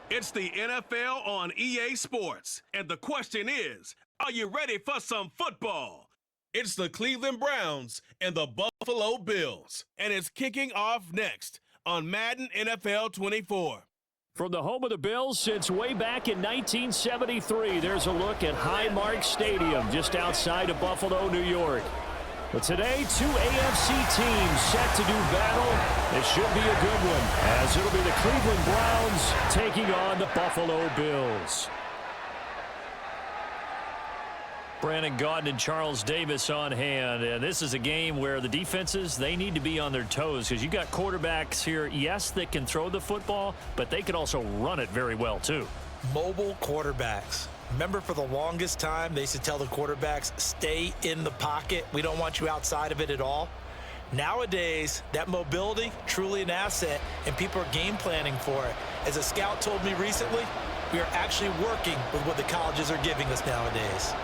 It's the NFL on EA Sports, and the question is, are you ready for some football? It's the Cleveland Browns and the Buffalo Bills, and it's kicking off next on Madden NFL 24. From the home of the Bills since way back in 1973, there's a look at Highmark Stadium just outside of Buffalo, New York. But today, two AFC teams set to do battle. It should be a good one, as it'll be the Cleveland Browns taking on the Buffalo Bills. Brandon Gaudin and Charles Davis on hand. And this is a game where the defenses, they need to be on their toes because you got quarterbacks here, yes, that can throw the football, but they can also run it very well, too. Mobile quarterbacks. Remember, for the longest time, they used to tell the quarterbacks, stay in the pocket. We don't want you outside of it at all. Nowadays, that mobility, truly an asset, and people are game planning for it. As a scout told me recently, we are actually working with what the colleges are giving us nowadays.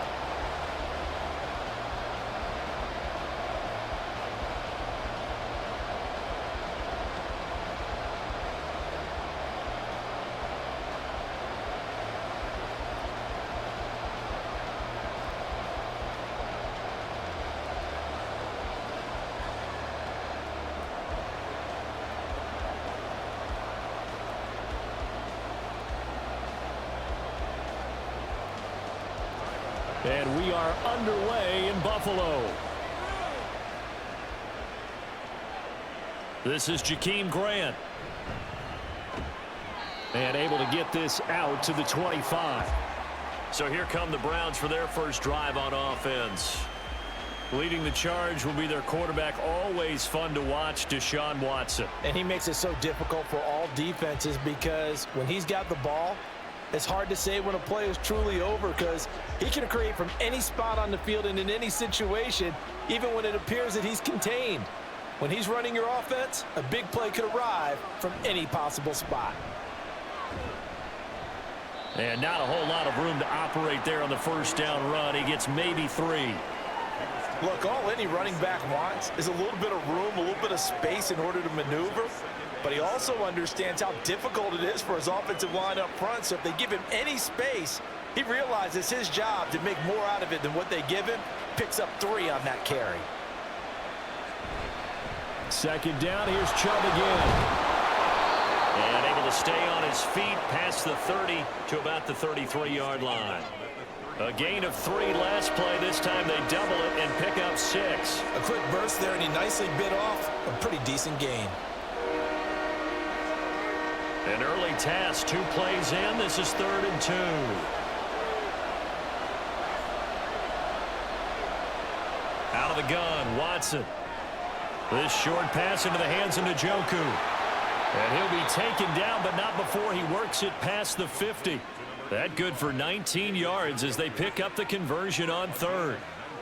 And we are underway in Buffalo. This is Jakeem Grant. And able to get this out to the 25. So here come the Browns for their first drive on offense. Leading the charge will be their quarterback, always fun to watch, Deshaun Watson. And he makes it so difficult for all defenses because when he's got the ball, it's hard to say when a play is truly over because he can create from any spot on the field and in any situation, even when it appears that he's contained. When he's running your offense, a big play could arrive from any possible spot. And not a whole lot of room to operate there on the first down run. He gets maybe 3. Look, all any running back wants is a little bit of room, a little bit of space in order to maneuver. But he also understands how difficult it is for his offensive line up front. So if they give him any space, he realizes his job to make more out of it than what they give him. Picks up 3 on that carry. Second down, here's Chubb again. And able to stay on his feet past the 30 to about the 33-yard line. A gain of 3 last play. This time they double it and pick up 6. A quick burst there, and he nicely bit off a pretty decent gain. An early task, 2 plays in. This is 3rd and 2. Out of the gun, Watson. This short pass into the hands of Njoku. And he'll be taken down, but not before he works it past the 50. That good for 19 yards as they pick up the conversion on 3rd.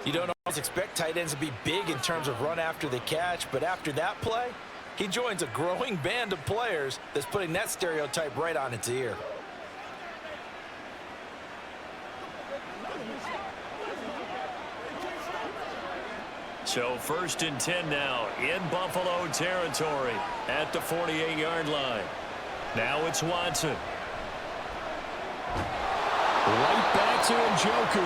You don't always expect tight ends to be big in terms of run after the catch, but after that play, he joins a growing band of players that's putting that stereotype right on its ear. So 1st and 10 now in Buffalo territory at the 48-yard line. Now it's Watson. Right back to Njoku.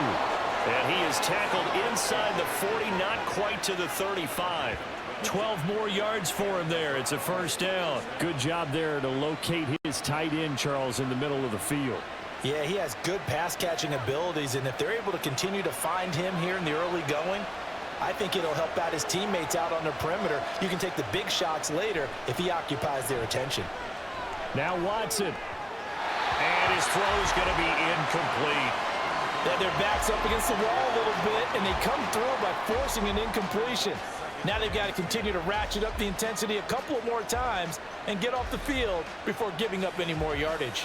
And he is tackled inside the 40, not quite to the 35. 12 more yards for him there. It's a first down. Good job there to locate his tight end, Charles, in the middle of the field. Yeah, he has good pass-catching abilities, and if they're able to continue to find him here in the early going, I think it'll help out his teammates out on the perimeter. You can take the big shots later if he occupies their attention. Now Watson. And his throw is going to be incomplete. Yeah, their back's up against the wall a little bit, and they come through by forcing an incompletion. Now they've got to continue to ratchet up the intensity a couple more times and get off the field before giving up any more yardage.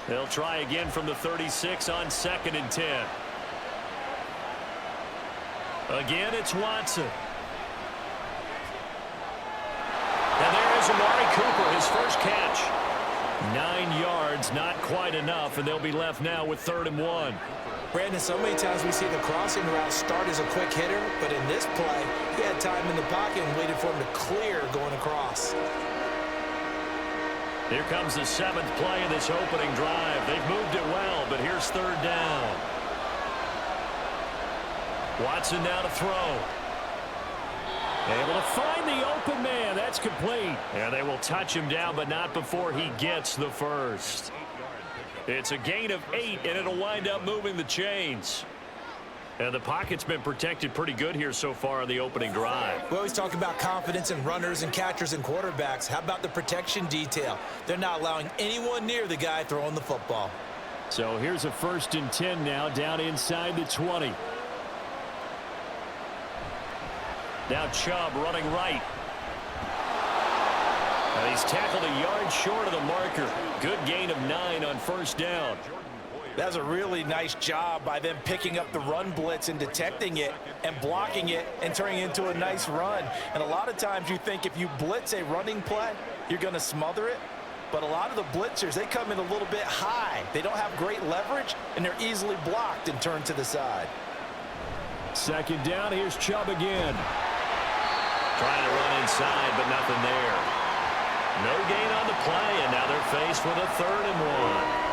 They'll try again from the 36 on 2nd and 10. Again, it's Watson. And there is Amari Cooper, his first catch. 9 yards, not quite enough, and they'll be left now with 3rd and 1. Brandon, so many times we see the crossing route start as a quick hitter, but in this play, he had time in the pocket and waited for him to clear going across. Here comes the 7th play of this opening drive. They've moved it well, but here's 3rd down. Watson now to throw. Able to find the open man. That's complete. And they will touch him down, but not before he gets the first. It's a gain of 8, and it'll wind up moving the chains. And the pocket's been protected pretty good here so far on the opening drive. We always talk about confidence in runners and catchers and quarterbacks. How about the protection detail? They're not allowing anyone near the guy throwing the football. So here's a 1st and 10 now, down inside the 20. Now Chubb running right. And he's tackled a yard short of the marker. Good gain of 9 on 1st down. That's a really nice job by them picking up the run blitz and detecting it and blocking it and turning it into a nice run. And a lot of times you think if you blitz a running play, you're going to smother it. But a lot of the blitzers, they come in a little bit high. They don't have great leverage, and they're easily blocked and turned to the side. 2nd down, here's Chubb again. Trying to run inside, but nothing there. No gain on the play, and now they're faced with a 3rd and 1.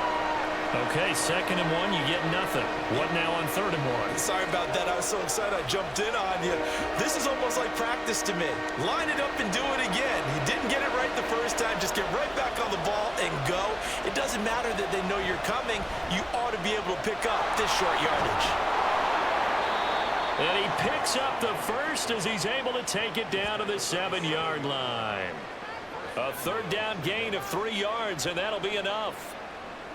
Okay, 2nd and 1, you get nothing. What now on 3rd and 1? Sorry about that. I was so excited I jumped in on you. This is almost like practice to me. Line it up and do it again. You didn't get it right the first time. Just get right back on the ball and go. It doesn't matter that they know you're coming. You ought to be able to pick up this short yardage. And he picks up the first as he's able to take it down to the 7-yard line. A 3rd down gain of 3 yards, and that'll be enough.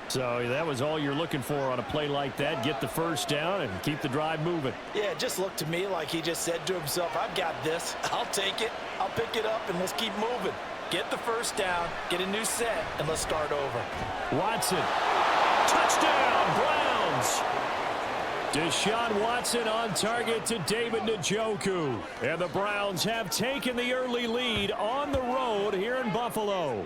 So that was all you're looking for on a play like that. Get the 1st down and keep the drive moving. Yeah, it just looked to me like he just said to himself, I've got this. I'll take it. I'll pick it up, and let's keep moving. Get the 1st down, get a new set, and let's start over. Watson. Touchdown, Browns. Deshaun Watson on target to David Njoku. And the Browns have taken the early lead on the road here in Buffalo.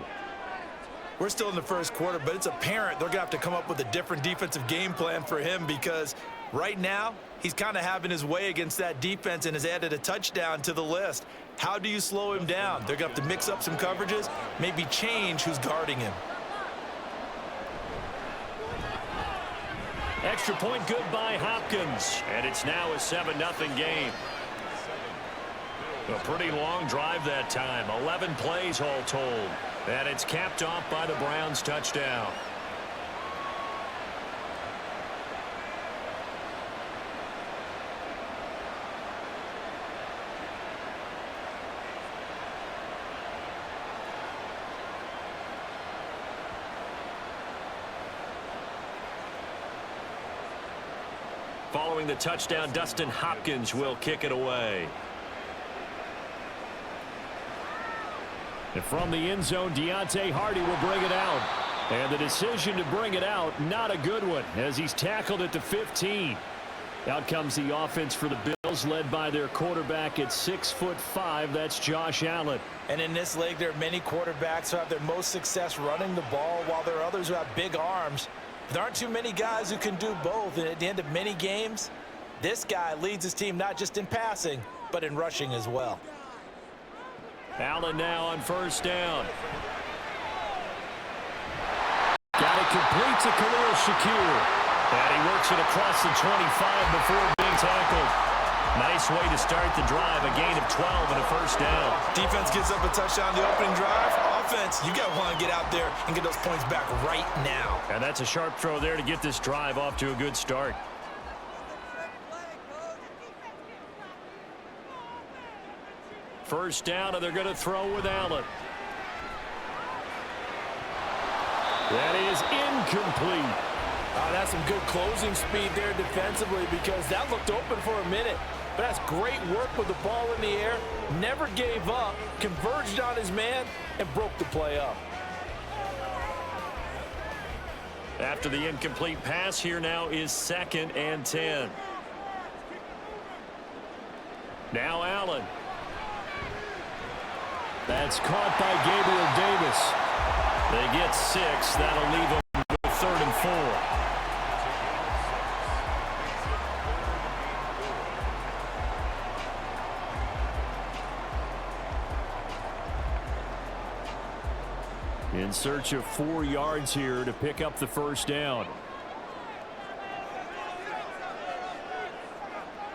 We're still in the 1st quarter, but it's apparent they're going to have to come up with a different defensive game plan for him because right now he's kind of having his way against that defense and has added a touchdown to the list. How do you slow him down? They're going to have to mix up some coverages, maybe change who's guarding him. Extra point good by Hopkins, and it's now a 7-0 game. A pretty long drive that time, 11 plays all told. And it's capped off by the Browns' touchdown. Following the touchdown, Dustin Hopkins will kick it away. And from the end zone, Deontay Hardy will bring it out. And the decision to bring it out, not a good one, as he's tackled at the 15. Out comes the offense for the Bills, led by their quarterback at 6'5". That's Josh Allen. And in this league, there are many quarterbacks who have their most success running the ball, while there are others who have big arms. There aren't too many guys who can do both. And at the end of many games, this guy leads his team not just in passing, but in rushing as well. Allen now on 1st down. Got it complete to Khalil Shakir. And he works it across the 25 before being tackled. Nice way to start the drive. A gain of 12 and a 1st down. Defense gets up a touchdown the opening drive. Offense, you got to want to get out there and get those points back right now. And that's a sharp throw there to get this drive off to a good start. First down, and they're going to throw with Allen. That is incomplete. That's some good closing speed there defensively because that looked open for a minute. But that's great work with the ball in the air. Never gave up, converged on his man, and broke the play up. After the incomplete pass, here now is 2nd and 10. Now Allen. That's caught by Gabriel Davis. They get 6. That'll leave them with 3rd and 4. in search of 4 yards here to pick up the first down.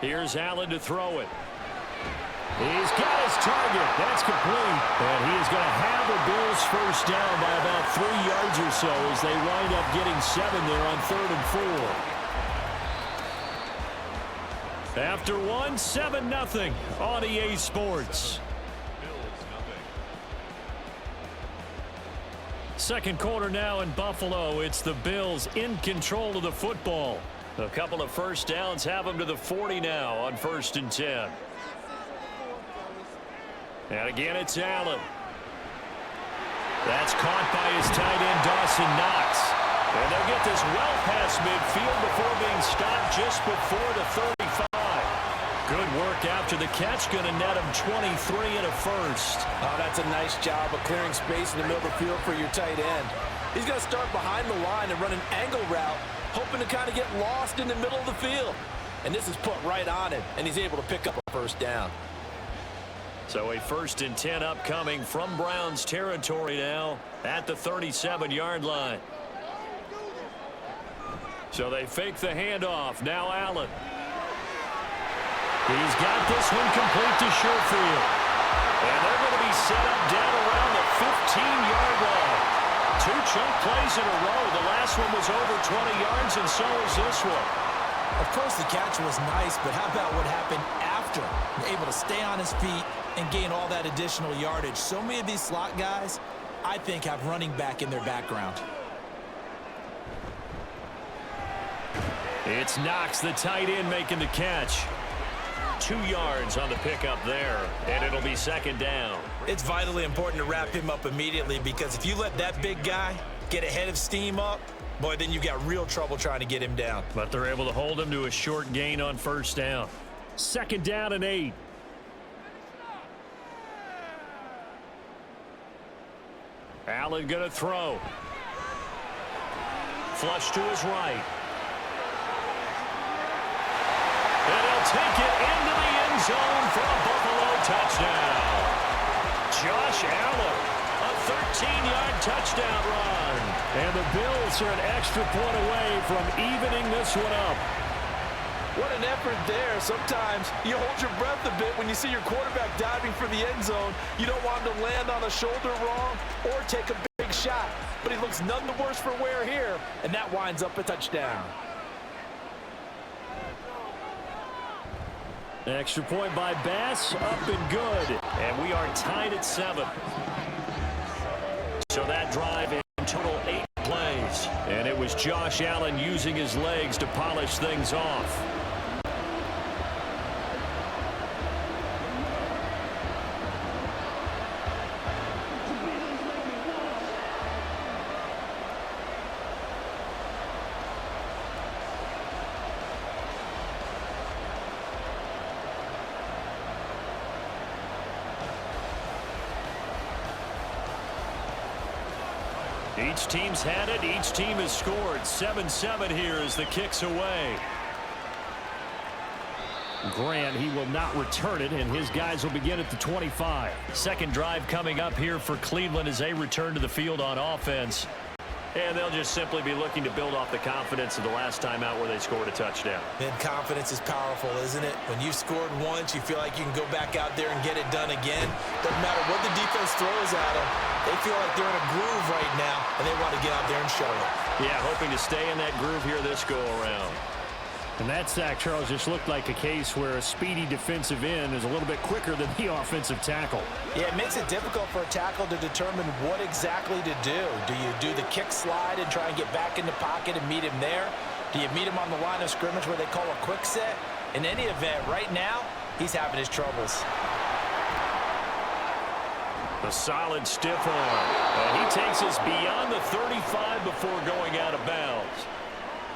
Here's Allen to throw it. He's got his target. That's complete. And he is going to have the Bills first down by about 3 yards or so as they wind up getting 7 there on 3rd and 4. After 1, 7-0 on EA Sports. Second quarter now in Buffalo. It's the Bills in control of the football. A couple of first downs have them to the 40 now on 1st and 10. And again, it's Allen. That's caught by his tight end, Dawson Knox. And they'll get this well past midfield before being stopped just before the 35. Good work after the catch. Going to net him 23 and a first. Oh, that's a nice job of clearing space in the middle of the field for your tight end. He's going to start behind the line and run an angle route, hoping to kind of get lost in the middle of the field. And this is put right on him, and he's able to pick up a first down. So a 1st and 10 upcoming from Browns territory now at the 37-yard line. So they fake the handoff. Now Allen. He's got this one complete to Sherfield. And they're going to be set up down around the 15-yard line. 2 chunk plays in a row. The last one was over 20 yards, and so is this one. Of course, the catch was nice, but how about what happened after? Able to stay on his feet and gain all that additional yardage. So many of these slot guys, I think, have running back in their background. It's Knox, the tight end, making the catch. 2 yards on the pickup there, and it'll be 2nd down. It's vitally important to wrap him up immediately, because if you let that big guy get ahead of steam up, boy, then you've got real trouble trying to get him down. But they're able to hold him to a short gain on 1st down. 2nd down and 8. Allen going to throw. Flush to his right. And he'll take it into the end zone for a Buffalo touchdown. Josh Allen, a 13-yard touchdown run. And the Bills are an extra point away from evening this one up. What an effort there. Sometimes you hold your breath a bit when you see your quarterback diving for the end zone. You don't want him to land on a shoulder wrong or take a big shot. But he looks none the worse for wear here, and that winds up a touchdown. Extra point by Bass, up and good. And we are tied at 7. So that drive in total 8 plays. And it was Josh Allen using his legs to polish things off. Each team's had it. Each team has scored. 7-7 here as the kick's away. Grant, he will not return it, and his guys will begin at the 25. Second drive coming up here for Cleveland as they return to the field on offense. And they'll just simply be looking to build off the confidence of the last time out where they scored a touchdown. And confidence is powerful, isn't it? When you've scored once, you feel like you can go back out there and get it done again. Doesn't matter what the defense throws at them. They feel like they're in a groove right now, and they want to get out there and show it. Yeah, hoping to stay in that groove here this go-around. And that sack, Charles, just looked like a case where a speedy defensive end is a little bit quicker than the offensive tackle. Yeah, it makes it difficult for a tackle to determine what exactly to do. Do you do the kick slide and try and get back in the pocket and meet him there? Do you meet him on the line of scrimmage where they call a quick set? In any event, right now, he's having his troubles. A solid stiff arm. And he takes us beyond the 35 before going out of bounds.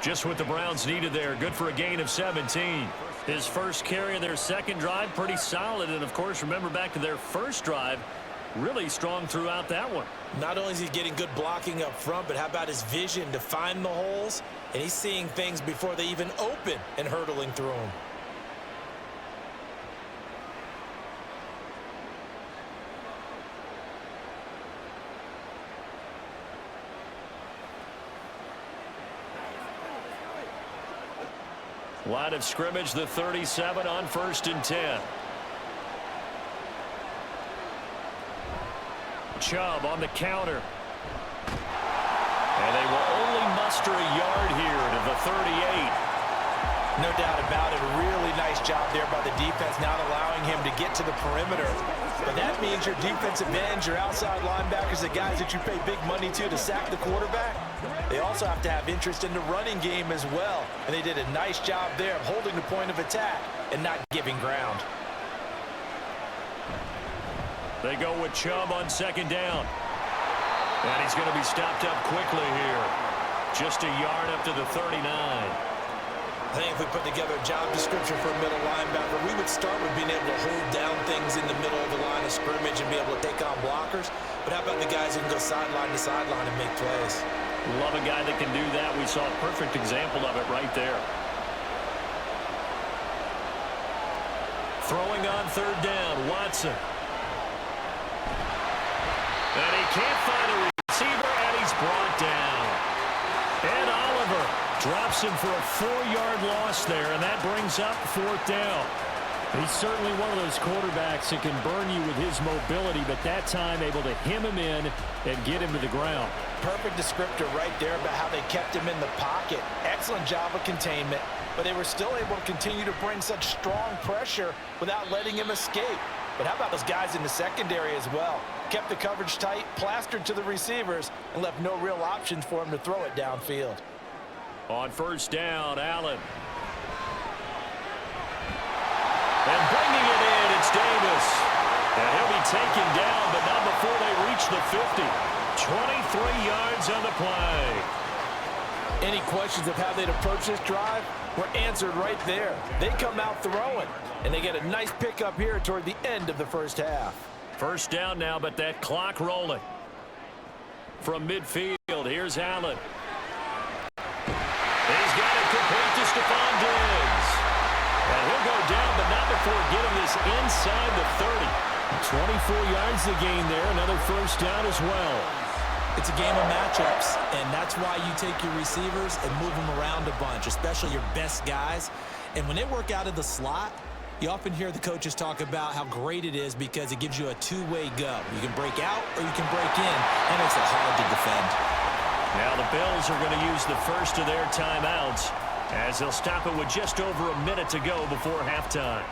Just what the Browns needed there. Good for a gain of 17. His first carry of their second drive, pretty solid. And, of course, remember back to their first drive, really strong throughout that one. Not only is he getting good blocking up front, but how about his vision to find the holes? And he's seeing things before they even open and hurtling through them. Line of scrimmage, the 37 on 1st and 10. Chubb on the counter. And they will only muster a yard here to the 38. No doubt about it. A really nice job there by the defense, not allowing him to get to the perimeter. But that means your defensive ends, your outside linebackers, the guys that you pay big money to sack the quarterback, they also have to have interest in the running game as well. And they did a nice job there of holding the point of attack and not giving ground. They go with Chubb on 2nd down. And he's going to be stopped up quickly here. Just a yard up to the 39. I think if we put together a job description for a middle linebacker, we would start with being able to hold down things in the middle of the line of scrimmage and be able to take on blockers. But how about the guys who can go sideline to sideline and make plays? Love a guy that can do that. We saw a perfect example of it right there. Throwing on 3rd down, Watson. And he can't find a receiver, and he's brought down. And Oliver drops him for a 4-yard loss there, and that brings up 4th down. He's certainly one of those quarterbacks that can burn you with his mobility, but that time able to hem him in and get him to the ground. Perfect descriptor right there about how they kept him in the pocket. Excellent job of containment, but they were still able to continue to bring such strong pressure without letting him escape. But how about those guys in the secondary as well? Kept the coverage tight, plastered to the receivers, and left no real options for him to throw it downfield. On 1st down, Allen. And bringing it in, it's Davis. And he'll be taken down, but not before they reach the 50. 23 yards on the play. Any questions of how they'd approach this drive were answered right there. They come out throwing, and they get a nice pickup here toward the end of the first half. 1st down now, but that clock rolling. From midfield, here's Allen. He's got it complete to Stephon Diggs. And he'll go down, but not before getting this inside the 30. 24 yards to gain there, another 1st down as well. It's a game of matchups, and that's why you take your receivers and move them around a bunch, especially your best guys. And when they work out of the slot, you often hear the coaches talk about how great it is because it gives you a two-way go. You can break out or you can break in. That makes it hard to defend. Now the Bills are going to use the first of their timeouts as they'll stop it with just over a minute to go before halftime.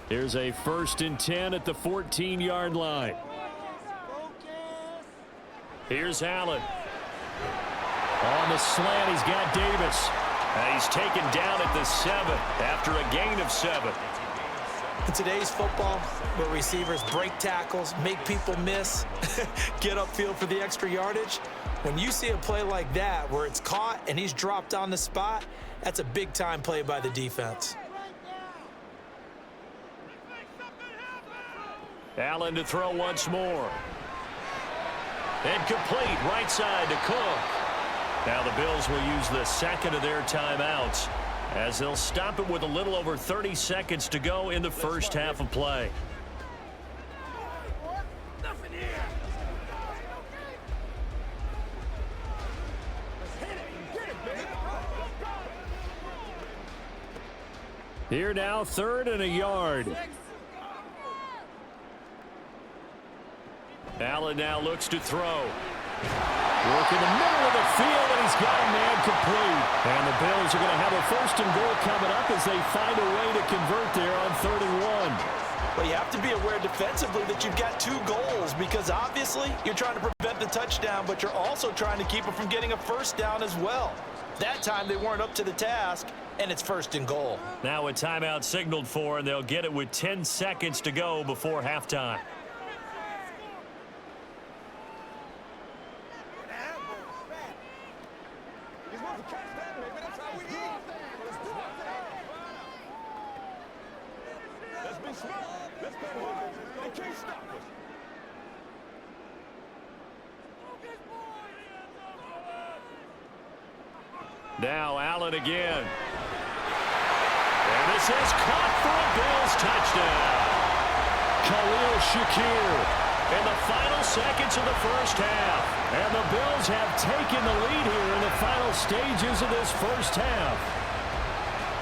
Here's a 1st and 10 at the 14-yard line. Here's Allen. On the slant, he's got Davis. And he's taken down at the 7 after a gain of 7. In today's football, where receivers break tackles, make people miss, get upfield for the extra yardage, when you see a play like that where it's caught and he's dropped on the spot, that's a big-time play by the defense. Allen to throw once more. And complete right side to Cook. Now the Bills will use the second of their timeouts as they'll stop it with a little over 30 seconds to go in the first half of play. Here now, 3rd and a yard. Allen now looks to throw. Work in the middle of the field, and he's got a man complete. And the Bills are going to have a 1st and goal coming up as they find a way to convert there on 3rd and 1. Well, you have to be aware defensively that you've got 2 goals because obviously you're trying to prevent the touchdown, but you're also trying to keep it from getting a 1st down as well. That time they weren't up to the task, and it's 1st and goal. Now a timeout signaled for, and they'll get it with 10 seconds to go before halftime. Now Allen again. And this is caught for a Bills touchdown. Khalil Shakir in the final seconds of the first half. And the Bills have taken the lead here in the final stages of this first half.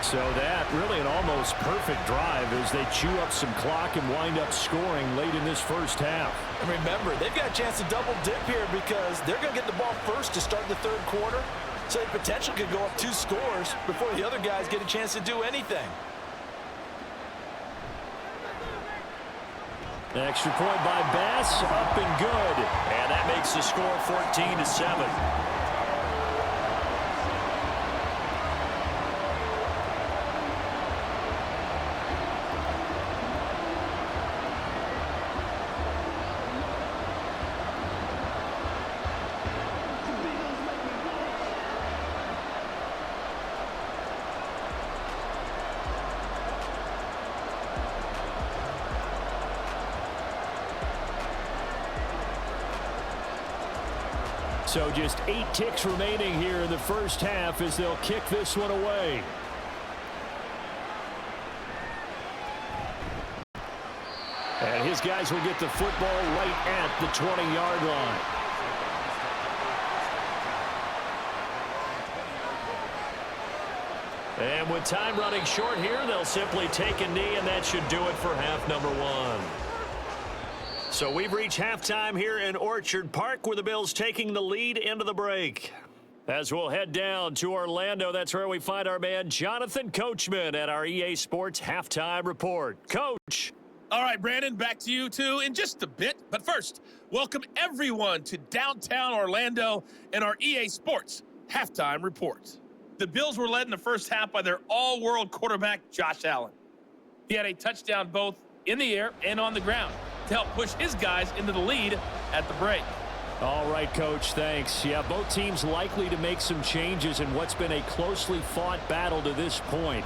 So that really an almost perfect drive as they chew up some clock and wind up scoring late in this first half. And remember, they've got a chance to double dip here because they're going to get the ball first to start the third quarter. So they potentially could go up 2 scores before the other guys get a chance to do anything. Extra point by Bass, up and good. And that makes the score 14-7. So just 8 ticks remaining here in the first half as they'll kick this one away. And his guys will get the football right at the 20-yard line. And with time running short here, they'll simply take a knee, and that should do it for half number 1. So we've reached halftime here in Orchard Park with the Bills taking the lead into the break. As we'll head down to Orlando, that's where we find our man Jonathan Coachman at our EA Sports Halftime Report. Coach. All right, Brandon, back to you two in just a bit. But first, welcome everyone to downtown Orlando and our EA Sports Halftime Report. The Bills were led in the first half by their all-world quarterback, Josh Allen. He had a touchdown both in the air and on the ground to help push his guys into the lead at the break. All right, Coach, thanks. Yeah, both teams likely to make some changes in what's been a closely fought battle to this point.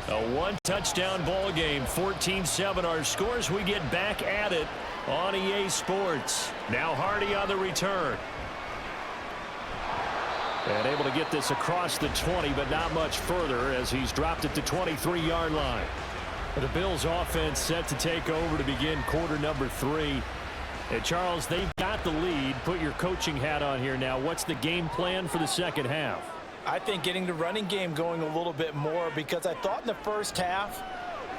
A one-touchdown ball game, 14-7 our scores. We get back at it on EA Sports. Now Hardy on the return. And able to get this across the 20, but not much further as he's dropped it to 23-yard line. The Bills offense set to take over to begin quarter number 3. And Charles, they've got the lead. Put your coaching hat on here now. What's the game plan for the second half? I think getting the running game going a little bit more because I thought in the first half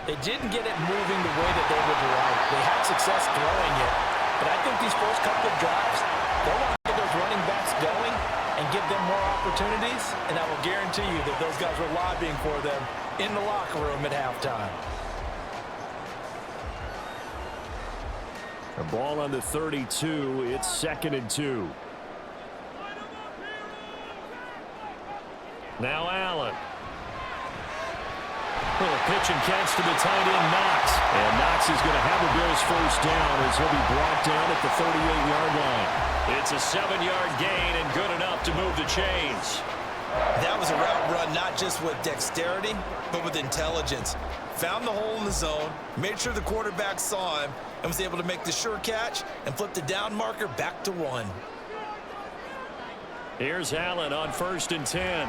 they didn't get it moving the way that they would like. They had success throwing it, but I think these first couple of drives, they want to get those running backs going and give them more opportunities, and I will guarantee you that those guys were lobbying for them in the locker room at halftime. A ball on the 32. It's 2nd and 2. Now Allen. Little pitch and catch to the tight end, Knox. And Knox is going to have a Bills first down as he'll be brought down at the 38-yard line. It's a 7-yard gain and good enough to move the chains. That was a route run not just with dexterity, but with intelligence. Found the hole in the zone, made sure the quarterback saw him, and was able to make the sure catch and flip the down marker back to 1. Here's Allen on 1st and 10.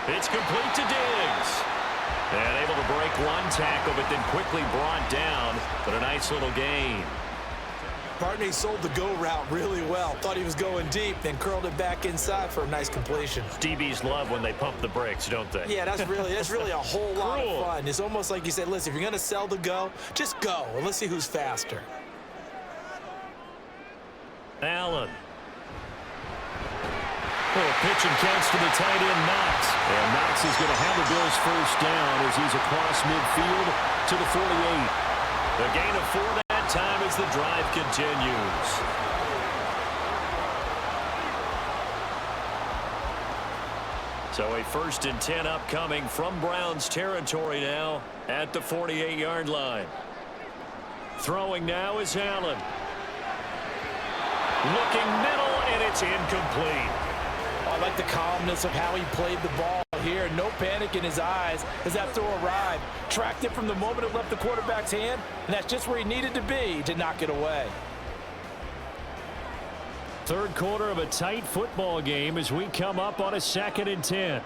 It's complete to Diggs. And able to break one tackle, but then quickly brought down. But a nice little gain. Partney sold the go route really well. Thought he was going deep, then curled it back inside for a nice completion. DBs love when they pump the brakes, don't they? Yeah, that's really a whole lot of fun. It's almost like you said, listen, if you're going to sell the go, just go. And let's see who's faster. Allen. Little pitch and catch to the tight end, Knox. And Knox is going to have the Bills first down as he's across midfield to the 48. The gain of 4 that time as the drive continues. So a 1st and 10 upcoming from Browns territory now at the 48-yard line. Throwing now is Allen. Looking middle, and it's incomplete. I like the calmness of how he played the ball here. No panic in his eyes as that throw arrived. Tracked it from the moment it left the quarterback's hand, and that's just where he needed to be to knock it away. Third quarter of a tight football game as we come up on a 2nd and 10.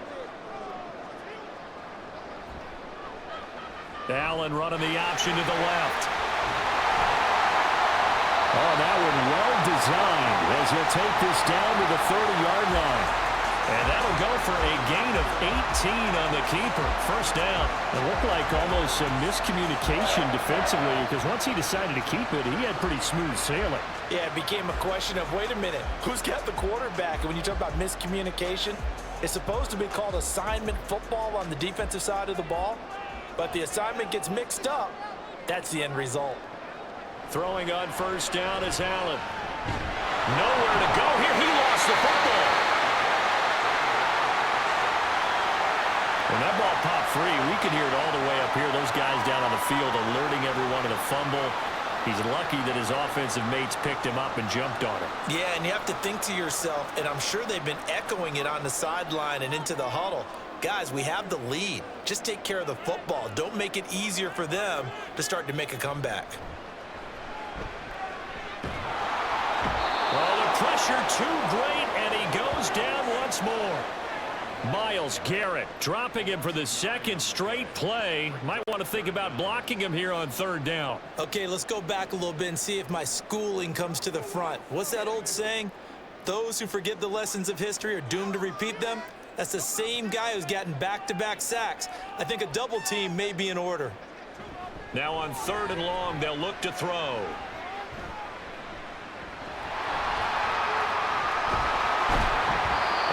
Allen running the option to the left. Oh, that one well designed as he'll take this down to the 30-yard line. And that'll go for a gain of 18 on the keeper. First down. It looked like almost some miscommunication defensively because once he decided to keep it, he had pretty smooth sailing. Yeah, it became a question of, wait a minute, who's got the quarterback? And when you talk about miscommunication, it's supposed to be called assignment football on the defensive side of the ball. But the assignment gets mixed up. That's the end result. Throwing on first down is Allen. Nowhere to go here. He lost the football. When that ball popped free, we could hear it all the way up here. Those guys down on the field alerting everyone of the fumble. He's lucky that his offensive mates picked him up and jumped on it. Yeah, and you have to think to yourself, and I'm sure they've been echoing it on the sideline and into the huddle. Guys, we have the lead. Just take care of the football. Don't make it easier for them to start to make a comeback. Well, the pressure too great, and he goes down once more. Myles Garrett dropping him for the 2nd straight play. Might want to think about blocking him here on 3rd down. Okay, let's go back a little bit and see if my schooling comes to the front. What's that old saying? Those who forget the lessons of history are doomed to repeat them. That's the same guy who's gotten back-to-back sacks. I think a double team may be in order. Now on 3rd and long, they'll look to throw.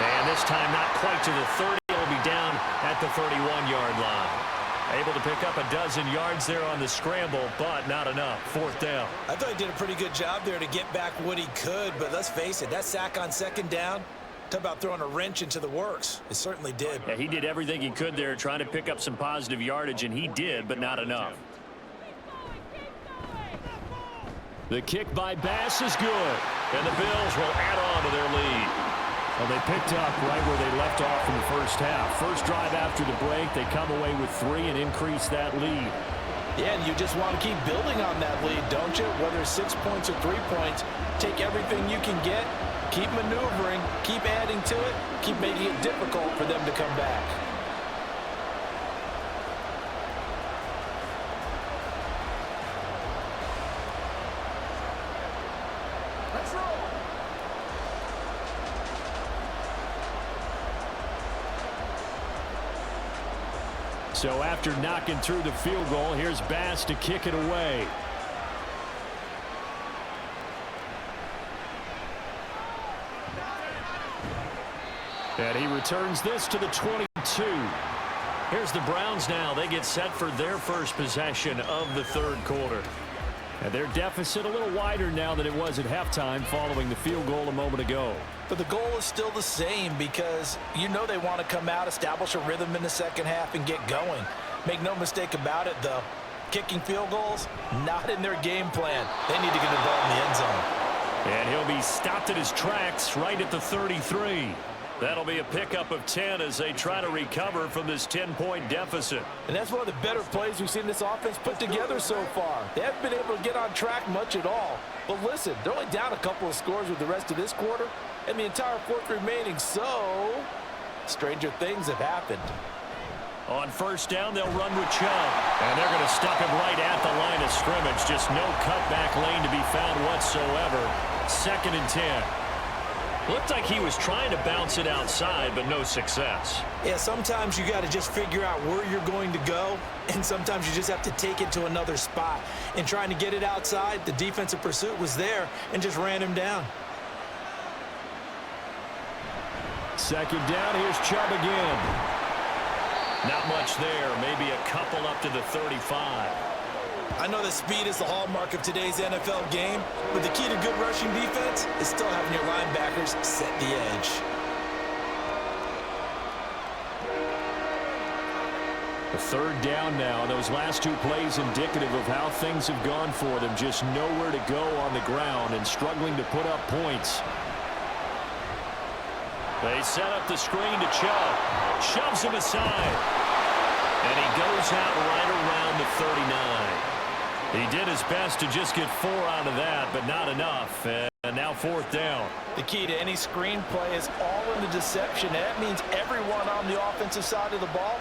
And this time not quite to the 30. It'll be down at the 31-yard line. Able to pick up a dozen yards there on the scramble, but not enough. 4th down. I thought he did a pretty good job there to get back what he could, but let's face it, that sack on 2nd down, talk about throwing a wrench into the works. It certainly did. Yeah, he did everything he could there trying to pick up some positive yardage, and he did, but not enough. The kick by Bass is good, and the Bills will add on to their lead. Well, they picked up right where they left off in the first half. First drive after the break, they come away with 3 and increase that lead. Yeah, and you just want to keep building on that lead, don't you? Whether it's 6 points or 3 points, take everything you can get, keep maneuvering, keep adding to it, keep making it difficult for them to come back. Let's roll. So after knocking through the field goal, here's Bass to kick it away. And he returns this to the 22. Here's the Browns now. They get set for their first possession of the 3rd quarter. And their deficit a little wider now than it was at halftime following the field goal a moment ago. But the goal is still the same because you know they want to come out, establish a rhythm in the 2nd half, and get going. Make no mistake about it, though. Kicking field goals, not in their game plan. They need to get the ball in the end zone. And he'll be stopped at his tracks right at the 33. That'll be a pickup of 10 as they try to recover from this 10-point deficit. And that's one of the better plays we've seen this offense put together so far. They haven't been able to get on track much at all. But listen, they're only down a couple of scores with the rest of this quarter and the entire 4th remaining, so stranger things have happened. On first down, they'll run with Chubb. And they're going to stop him right at the line of scrimmage. Just no cutback lane to be found whatsoever. 2nd and 10. Looked like he was trying to bounce it outside, but no success. Yeah, sometimes you got to just figure out where you're going to go, and sometimes you just have to take it to another spot. And trying to get it outside, the defensive pursuit was there and just ran him down. 2nd down, here's Chubb again. Not much there, maybe a couple up to the 35. I know that speed is the hallmark of today's NFL game, but the key to good rushing defense is still having your linebackers set the edge. A third down now. Those last two plays indicative of how things have gone for them. Just nowhere to go on the ground and struggling to put up points. They set up the screen to Chubb. Shoves him aside. And he goes out right around the 39. He did his best to just get 4 out of that, but not enough. And now fourth down. The key to any screen play is all in the deception. That means everyone on the offensive side of the ball.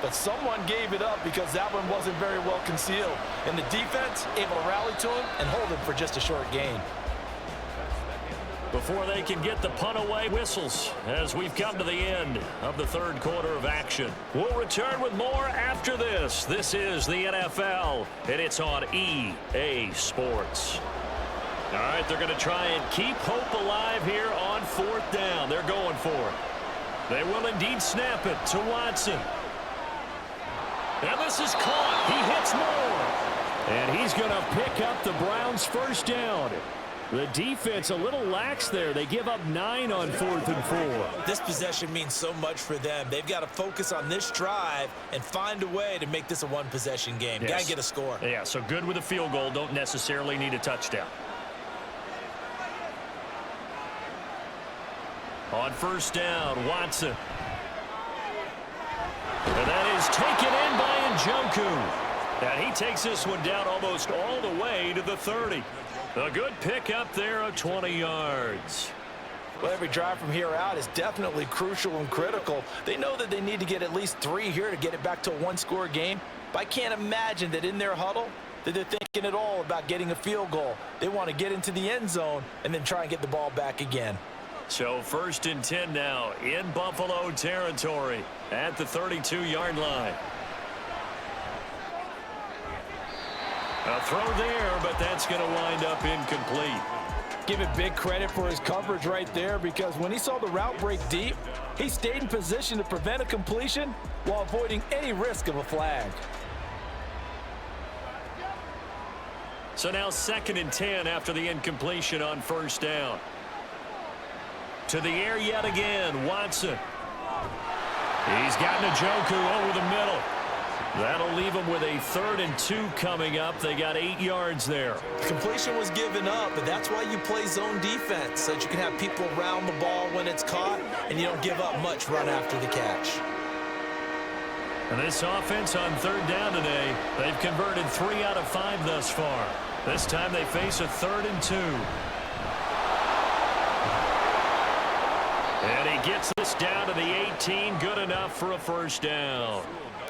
But someone gave it up because that one wasn't very well concealed. And the defense able to rally to him and hold him for just a short gain. Before they can get the punt away, whistles as we've come to the end of the third quarter of action. We'll return with more after this. This is the NFL, and it's on EA Sports. All right, they're going to try and keep hope alive here on fourth down. They're going for it. They will indeed snap it to Watson. And this is caught. He hits more. And he's going to pick up the Browns' first down. The defense a little lax there. They give up 9 on 4th and 4. This possession means so much for them. They've got to focus on this drive and find a way to make this a one-possession game. Yes. Got to get a score. Yeah, so good with a field goal. Don't necessarily need a touchdown. On first down, Watson. And that is taken in by Njoku. And he takes this one down almost all the way to the 30. A good pickup there of 20 yards. Well, every drive from here out is definitely crucial and critical. They know that they need to get at least 3 here to get it back to a one-score game. But I can't imagine that in their huddle that they're thinking at all about getting a field goal. They want to get into the end zone and then try and get the ball back again. So 1st and 10 now in Buffalo territory at the 32-yard line. A throw there, but that's going to wind up incomplete. Give it big credit for his coverage right there, because when he saw the route break deep, he stayed in position to prevent a completion while avoiding any risk of a flag. So now 2nd and 10 after the incompletion on first down. To the air yet again, Watson. He's got Njoku over the middle. That'll leave them with a 3rd and 2 coming up. They got 8 yards there. Completion was given up, but that's why you play zone defense, so that you can have people around the ball when it's caught, and you don't give up much run after the catch. And this offense on 3rd down today, they've converted 3 out of 5 thus far. This time they face a 3rd and 2. And he gets this down to the 18. Good enough for a first down.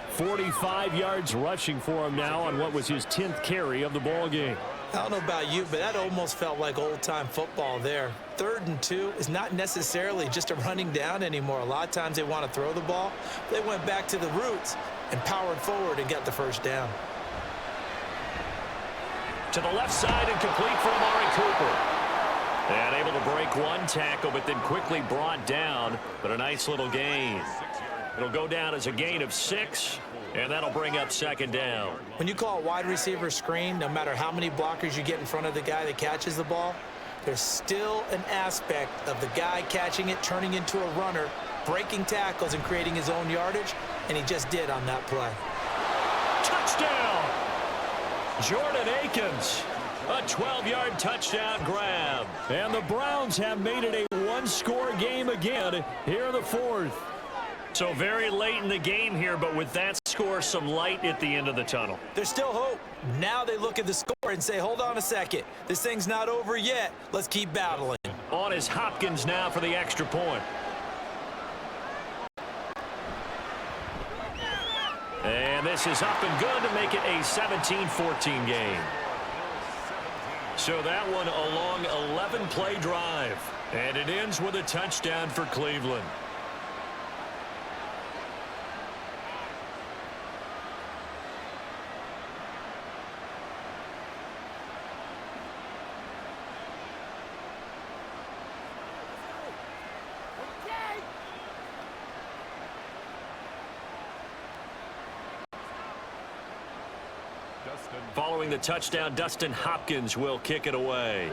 45 yards rushing for him now on what was his 10th carry of the ball game. I don't know about you, but that almost felt like old-time football there. 3rd and 2 is not necessarily just a running down anymore. A lot of times they want to throw the ball. They went back to the roots and powered forward and got the first down. To the left side and complete for Amari Cooper. And able to break one tackle, but then quickly brought down. But a nice little gain. It'll go down as a gain of 6, and that'll bring up 2nd down. When you call a wide receiver screen, no matter how many blockers you get in front of the guy that catches the ball, there's still an aspect of the guy catching it, turning into a runner, breaking tackles and creating his own yardage, and he just did on that play. Touchdown! Jordan Akins. A 12-yard touchdown grab. And the Browns have made it a one-score game again here in the 4th. So very late in the game here, but with that score, some light at the end of the tunnel. There's still hope. Now they look at the score and say, hold on a second. This thing's not over yet. Let's keep battling. On is Hopkins now for the extra point. And this is up and good to make it a 17-14 game. So that one a long 11-play drive. And it ends with a touchdown for Cleveland. Following the touchdown, Dustin Hopkins will kick it away.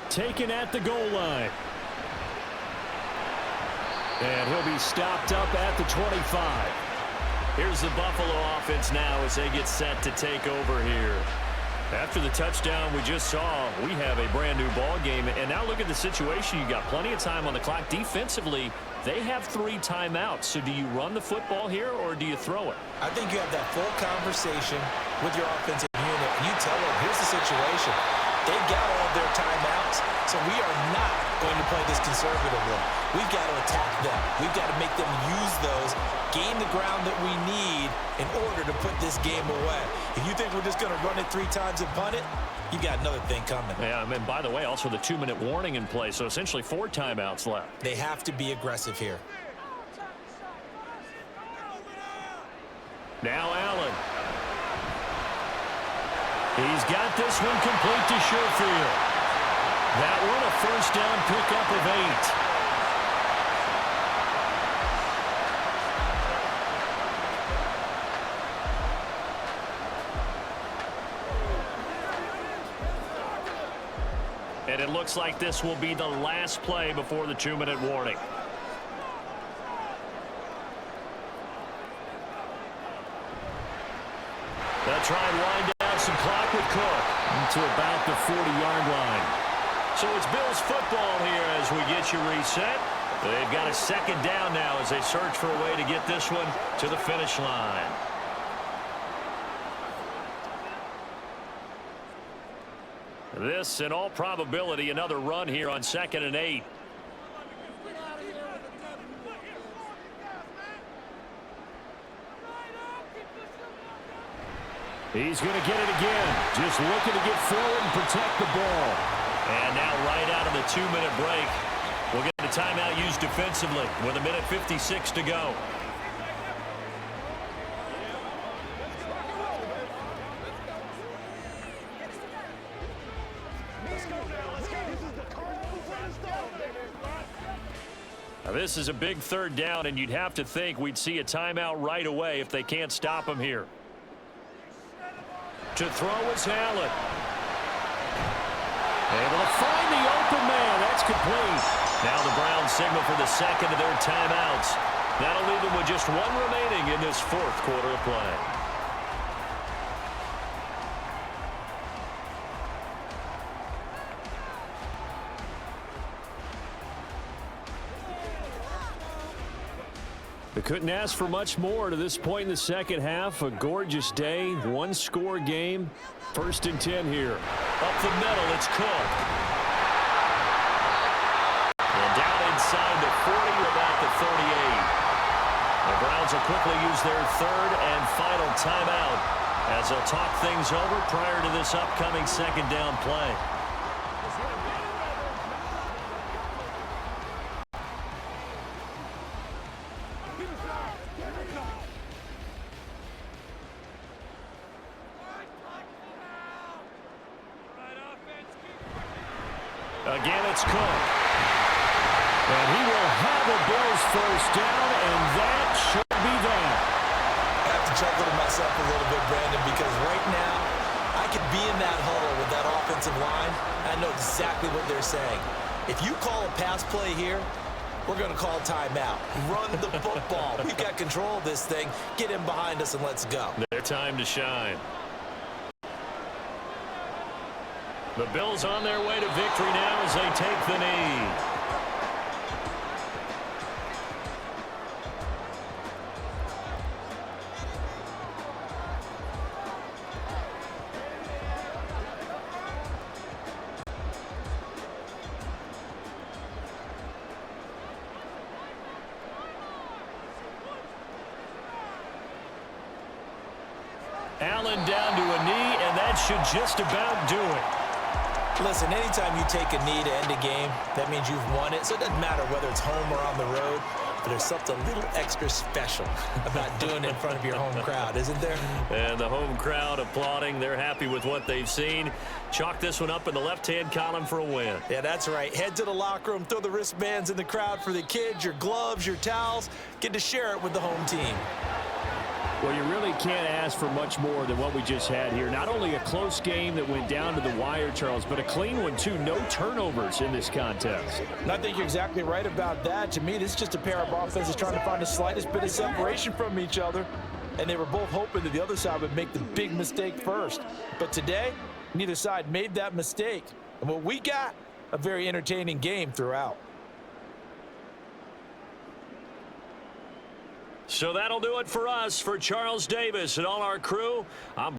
Taken at the goal line. And he'll be stopped up at the 25. Here's the Buffalo offense now as they get set to take over here. After the touchdown we just saw, we have a brand new ball game. And now look at the situation. You got plenty of time on the clock. Defensively, they have 3 timeouts. So do you run the football here or do you throw it? I think you have that full conversation with your offensive unit. And you tell them, here's the situation. They've got all of their timeouts, so we are not going to play this conservatively. We've got to attack them. We've got to make them use those, gain the ground that we need in order to put this game away. If you think we're just going to run it 3 times and punt it, you got another thing coming. Yeah, and by the way, also the 2-minute warning in play, so essentially 4 timeouts left. They have to be aggressive here. Now Allen. He's got this one complete to Sherfield. That one a first down pickup of 8. And it looks like this will be the last play before the 2-minute warning. They'll try and wind down some clock with Cook to about the 40-yard line. So it's Bills football here as we get you reset. They've got a second down now as they search for a way to get this one to the finish line. This, in all probability, another run here on 2nd and 8. He's going to get it again. Just looking to get forward and protect the ball. And now right out of the 2-minute break, we'll get the timeout used defensively with 1:56 to go. Now this is a big 3rd down, and you'd have to think we'd see a timeout right away if they can't stop him here. To throw is Allen. Able to find the open man. That's complete. Now the Browns signal for the second of their timeouts. That'll leave them with just 1 remaining in this 4th quarter of play. They couldn't ask for much more to this point in the second half. A gorgeous day, 1-score game. 1st and 10 here. Up the middle, it's Cook. And down inside the 40, about the 38. The Browns will quickly use their 3rd and final timeout as they'll talk things over prior to this upcoming 2nd down play. Again, it's Cook. And he will have a Bills 1st down, and that should be that. I have to chuckle to myself a little bit, Brandon, because right now I could be in that huddle with that offensive line. I know exactly what they're saying. If you call a pass play here, we're going to call timeout. Run the football. We've got control of this thing. Get in behind us and let's go. Their time to shine. The Bills on their way to victory now as they take the knee. Allen down to a knee, and that should just about do it. Listen, anytime you take a knee to end a game, that means you've won it. So it doesn't matter whether it's home or on the road, but there's something a little extra special about doing it in front of your home crowd, isn't there? And the home crowd applauding. They're happy with what they've seen. Chalk this one up in the left-hand column for a win. Yeah, that's right. Head to the locker room, throw the wristbands in the crowd for the kids, your gloves, your towels. Get to share it with the home team. Well, you really can't ask for much more than what we just had here. Not only a close game that went down to the wire, Charles, but a clean one, too. No turnovers in this contest. And I think you're exactly right about that. To me, this is just a pair of offenses trying to find the slightest bit of separation from each other. And they were both hoping that the other side would make the big mistake first. But today, neither side made that mistake. And what we got, a very entertaining game throughout. So that'll do it for us. For Charles Davis and all our crew, I'm